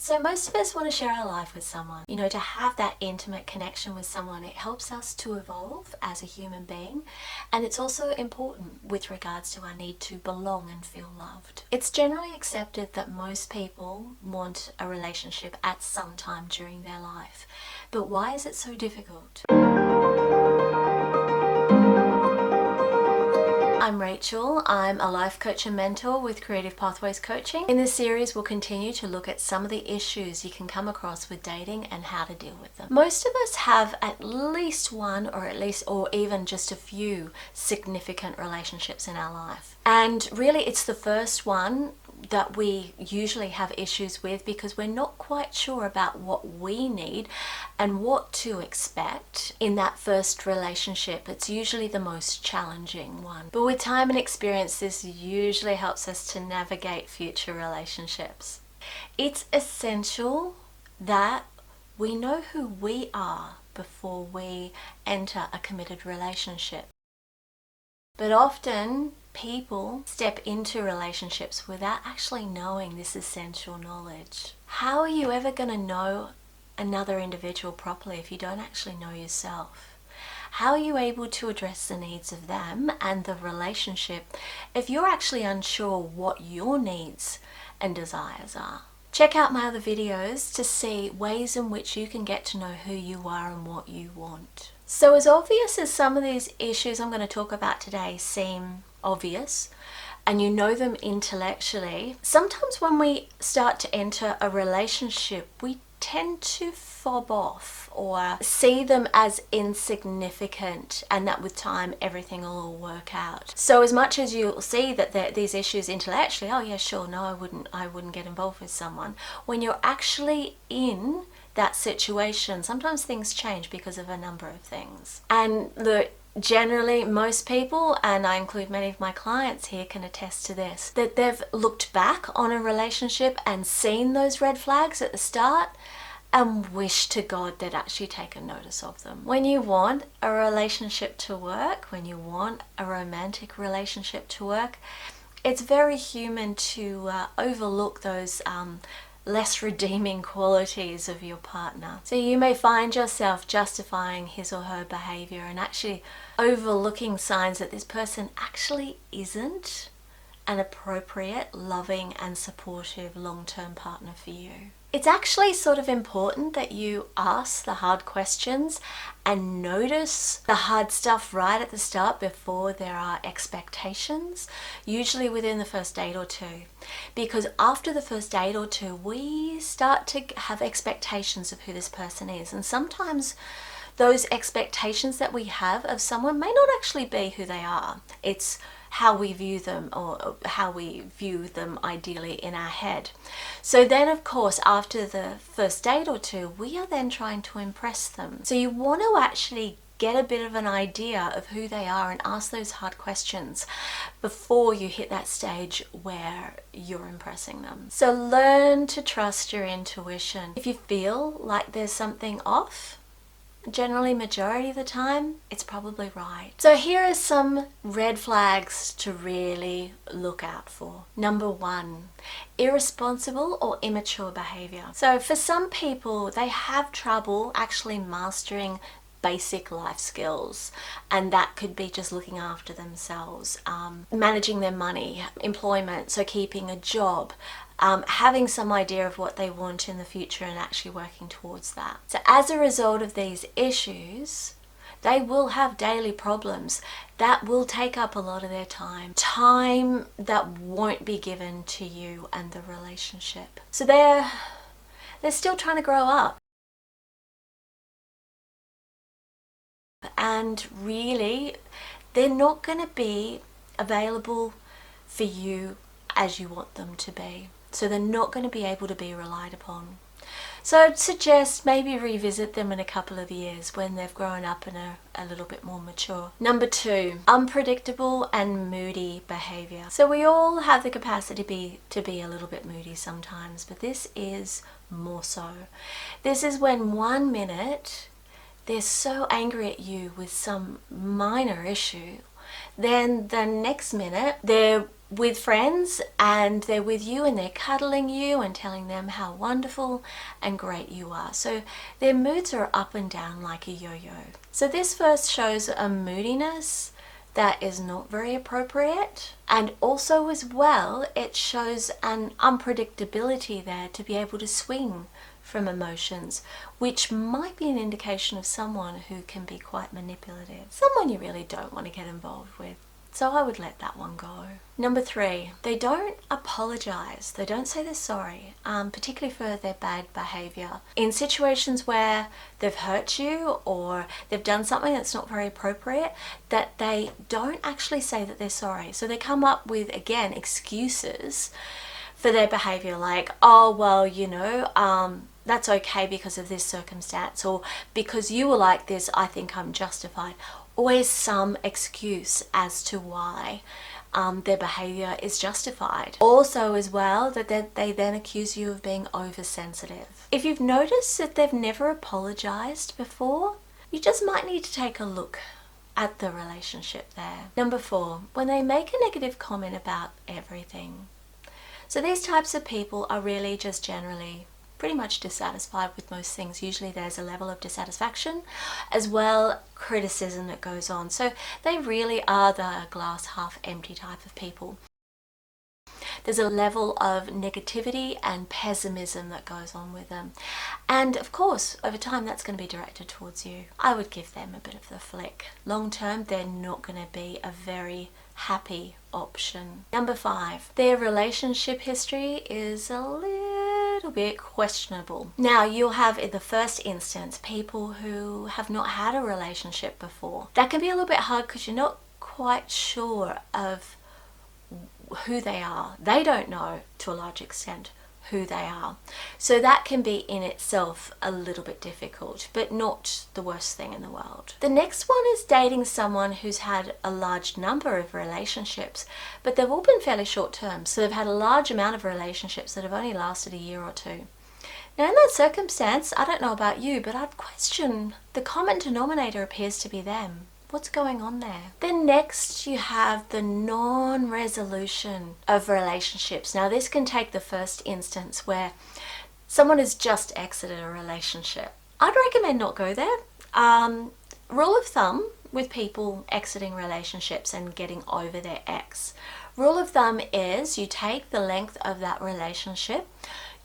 So most of us want to share our life with someone. You know, to have that intimate connection with someone, it helps us to evolve as a human being. And it's also important with regards to our need to belong and feel loved. It's generally accepted that most people want a relationship at some time during their life. But why is it so difficult? I'm Rachel. I'm a life coach and mentor with Creative Pathways Coaching. In this series, we'll continue to look at some of the issues you can come across with dating and how to deal with them. Most of us have at least one or even just a few significant relationships in our life. And really, it's the first one that we usually have issues with because we're not quite sure about what we need and what to expect in that first relationship. It's usually the most challenging one. But with time and experience, this usually helps us to navigate future relationships. It's essential that we know who we are before we enter a committed relationship. But often people step into relationships without actually knowing this essential knowledge. How are you ever going to know another individual properly if you don't actually know yourself? How are you able to address the needs of them and the relationship if you're actually unsure what your needs and desires are? Check out my other videos to see ways in which you can get to know who you are and what you want. So as obvious as some of these issues I'm going to talk about today seem obvious, and you know them intellectually, sometimes when we start to enter a relationship, we tend to fob off or see them as insignificant, and that with time everything will all work out. So as much as you'll see that these issues intellectually, oh yeah, sure, no, I wouldn't get involved with someone, when you're actually in that situation, sometimes things change because of a number of things. And look, generally most people, and I include many of my clients here, can attest to this, that they've looked back on a relationship and seen those red flags at the start and wish to God they'd actually taken notice of them. When you want a relationship to work, when you want a romantic relationship to work, it's very human to overlook those less redeeming qualities of your partner. So you may find yourself justifying his or her behavior and actually overlooking signs that this person actually isn't an appropriate, loving and supportive long-term partner for you. It's actually sort of important that you ask the hard questions and notice the hard stuff right at the start before there are expectations, usually within the first date or two. Because after the first date or two, we start to have expectations of who this person is. And sometimes those expectations that we have of someone may not actually be who they are. It's how we view them, or how we view them ideally in our head. So then of course after the first date or two, we are then trying to impress them. So you want to actually get a bit of an idea of who they are and ask those hard questions before you hit that stage where you're impressing them. So learn to trust your intuition. If you feel like there's something off, generally majority of the time it's probably right. So here are some red flags to really look out for. Number one, irresponsible or immature behavior. So for some people, they have trouble actually mastering basic life skills, and that could be just looking after themselves, managing their money, employment, so keeping a job, having some idea of what they want in the future and actually working towards that. So as a result of these issues, they will have daily problems that will take up a lot of their time that won't be given to you and the relationship. So they're still trying to grow up. And really, they're not going to be available for you as you want them to be. So they're not going to be able to be relied upon. So I'd suggest maybe revisit them in a couple of years when they've grown up and are a little bit more mature. Number two, unpredictable and moody behavior. So we all have the capacity to be a little bit moody sometimes, but this is more so. This is when 1 minute they're so angry at you with some minor issue, then the next minute they're with friends and they're with you and they're cuddling you and telling them how wonderful and great you are. So their moods are up and down like a yo-yo. So this first shows a moodiness that is not very appropriate, and also as well it shows an unpredictability there to be able to swing from emotions, which might be an indication of someone who can be quite manipulative, someone you really don't want to get involved with. So I would let that one go. Number 3, they don't apologize. They don't say they're sorry, particularly for their bad behavior. In situations where they've hurt you or they've done something that's not very appropriate, that they don't actually say that they're sorry. So they come up with, again, excuses for their behavior, like, oh, well, you know, that's okay because of this circumstance, or because you were like this, I think I'm justified. Always some excuse as to why their behavior is justified. Also as well, that they then accuse you of being oversensitive. If you've noticed that they've never apologized before, you just might need to take a look at the relationship there. Number 4, when they make a negative comment about everything. So these types of people are really just generally pretty much dissatisfied with most things. Usually there's a level of dissatisfaction as well, criticism that goes on. So they really are the glass half empty type of people. There's a level of negativity and pessimism that goes on with them. And of course, over time, that's going to be directed towards you. I would give them a bit of the flick. Long term, they're not going to be a very happy option. Number 5, their relationship history is a little bit questionable. Now, you'll have in the first instance people who have not had a relationship before. That can be a little bit hard because you're not quite sure of who they are. They don't know to a large extent who they are. So that can be in itself a little bit difficult, but not the worst thing in the world. The next one is dating someone who's had a large number of relationships, but they've all been fairly short term. So they've had a large amount of relationships that have only lasted a year or two. Now in that circumstance, I don't know about you, but I'd question the common denominator appears to be them. What's going on there? Then next you have the non-resolution of relationships. Now this can take the first instance where someone has just exited a relationship. I'd recommend not go there. Rule of thumb with people exiting relationships and getting over their ex. Rule of thumb is you take the length of that relationship,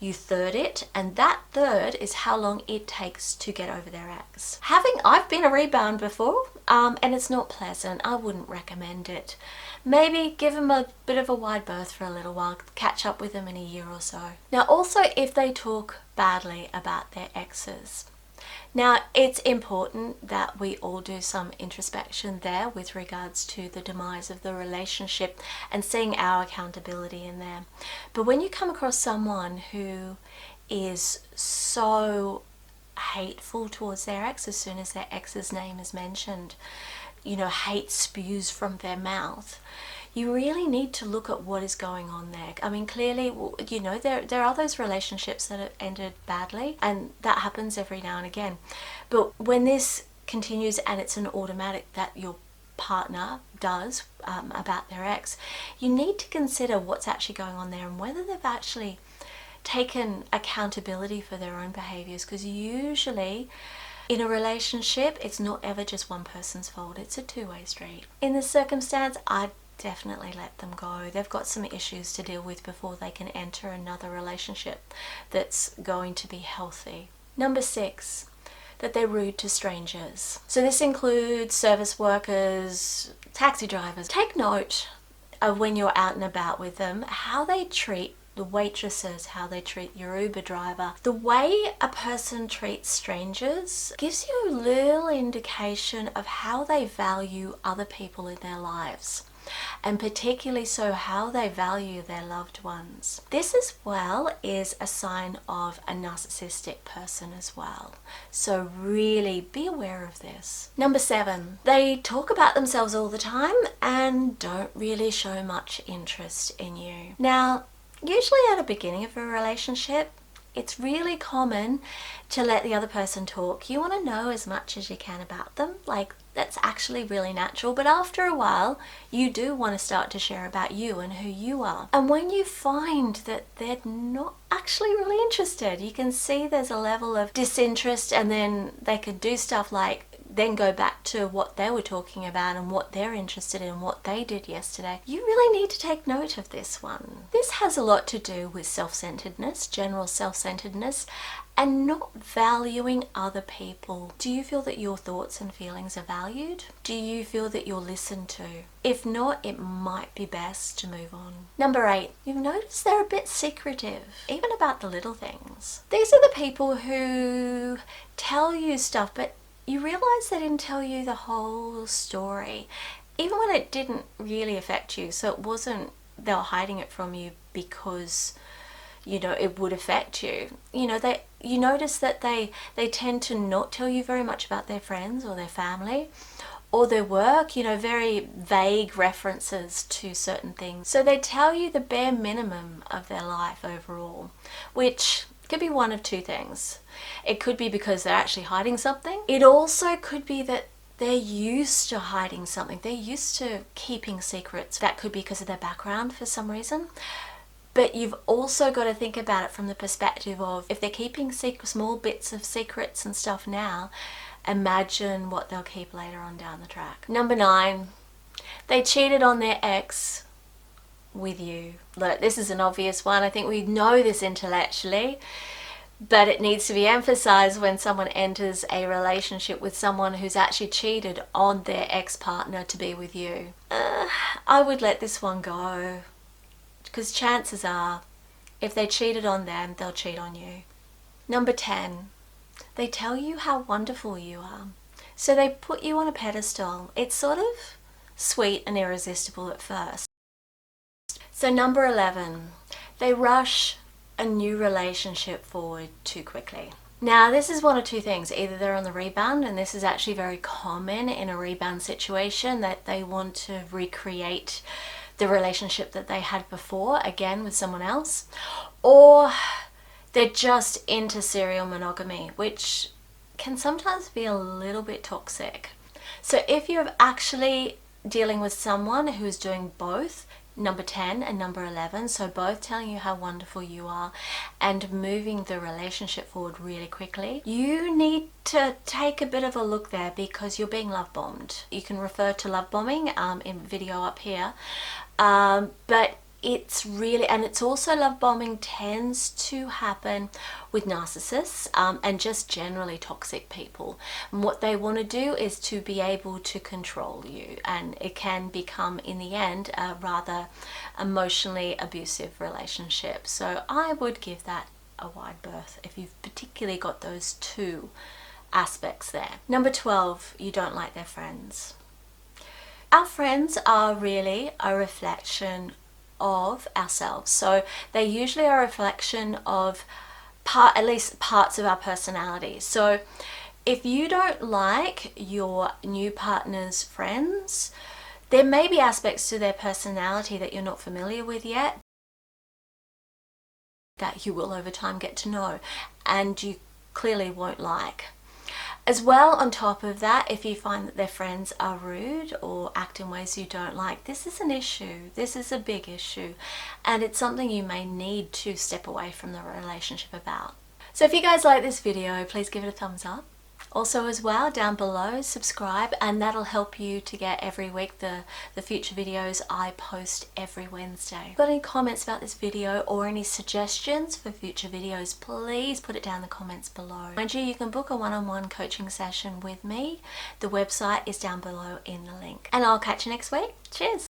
you third it, and that third is how long it takes to get over their ex. I've been a rebound before, and it's not pleasant. I wouldn't recommend it. Maybe give them a bit of a wide berth for a little while, catch up with them in a year or so. Now also, if they talk badly about their exes. Now, it's important that we all do some introspection there with regards to the demise of the relationship and seeing our accountability in there. But when you come across someone who is so hateful towards their ex, as soon as their ex's name is mentioned, you know, hate spews from their mouth, you really need to look at what is going on there. I mean, clearly, you know, there are those relationships that have ended badly, and that happens every now and again. But when this continues and it's an automatic that your partner does about their ex, you need to consider what's actually going on there and whether they've actually taken accountability for their own behaviors, because usually in a relationship, it's not ever just one person's fault. It's a two-way street. In this circumstance, I'd definitely let them go. They've got some issues to deal with before they can enter another relationship that's going to be healthy. Number 6, that they're rude to strangers. So this includes service workers, taxi drivers. Take note of when you're out and about with them, how they treat the waitresses, how they treat your Uber driver. The way a person treats strangers gives you a little indication of how they value other people in their lives, and particularly so how they value their loved ones. This as well is a sign of a narcissistic person as well. So really be aware of this. Number 7, they talk about themselves all the time and don't really show much interest in you. Now, usually at the beginning of a relationship, It's really common to let the other person talk. You want to know as much as you can about them. Like, that's actually really natural. But after a while, you do want to start to share about you and who you are. And when you find that they're not actually really interested, you can see there's a level of disinterest, and then they could do stuff like then go back to what they were talking about and what they're interested in, what they did yesterday. You really need to take note of this one. This has a lot to do with self-centeredness, general self-centeredness, and not valuing other people. Do you feel that your thoughts and feelings are valued? Do you feel that you're listened to? If not, it might be best to move on. Number 8, you've noticed they're a bit secretive, even about the little things. These are the people who tell you stuff, but you realize they didn't tell you the whole story, even when it didn't really affect you. So it wasn't they were hiding it from you because, you know, it would affect you. You know, you notice that they tend to not tell you very much about their friends or their family or their work, you know, very vague references to certain things. So they tell you the bare minimum of their life overall, which could be one of two things. It could be because they're actually hiding something. It also could be that they're used to hiding something. They're used to keeping secrets. That could be because of their background for some reason. But you've also got to think about it from the perspective of, if they're keeping small bits of secrets and stuff now, imagine what they'll keep later on down the track. Number 9, they cheated on their ex with you. Look, this is an obvious one. I think we know this intellectually, but it needs to be emphasized when someone enters a relationship with someone who's actually cheated on their ex-partner to be with you. I would let this one go, because chances are, if they cheated on them, they'll cheat on you. Number 10, they tell you how wonderful you are. So they put you on a pedestal. It's sort of sweet and irresistible at first. So number 11, they rush a new relationship forward too quickly. Now, this is one of two things. Either they're on the rebound, and this is actually very common in a rebound situation, that they want to recreate the relationship that they had before, again with someone else, or they're just into serial monogamy, which can sometimes be a little bit toxic. So if you're actually dealing with someone who's doing both, number 10 and number 11, so both telling you how wonderful you are and moving the relationship forward really quickly, you need to take a bit of a look there, because you're being love bombed. You can refer to love bombing in video up here, but it's really, and it's also, love bombing tends to happen with narcissists and just generally toxic people. And what they want to do is to be able to control you, and it can become, in the end, a rather emotionally abusive relationship. So I would give that a wide berth if you've particularly got those two aspects there. Number 12, you don't like their friends. Our friends are really a reflection of ourselves. So they usually are a reflection of at least parts of our personality. So if you don't like your new partner's friends, there may be aspects to their personality that you're not familiar with yet, that you will over time get to know, and you clearly won't like. As well, on top of that, if you find that their friends are rude or act in ways you don't like, this is an issue. This is a big issue, and it's something you may need to step away from the relationship about. So if you guys like this video, please give it a thumbs up. Also as well, down below, subscribe, and that'll help you to get every week the future videos I post every Wednesday. If you've got any comments about this video or any suggestions for future videos, please put it down in the comments below. Mind you, you can book a one-on-one coaching session with me. The website is down below in the link. And I'll catch you next week. Cheers!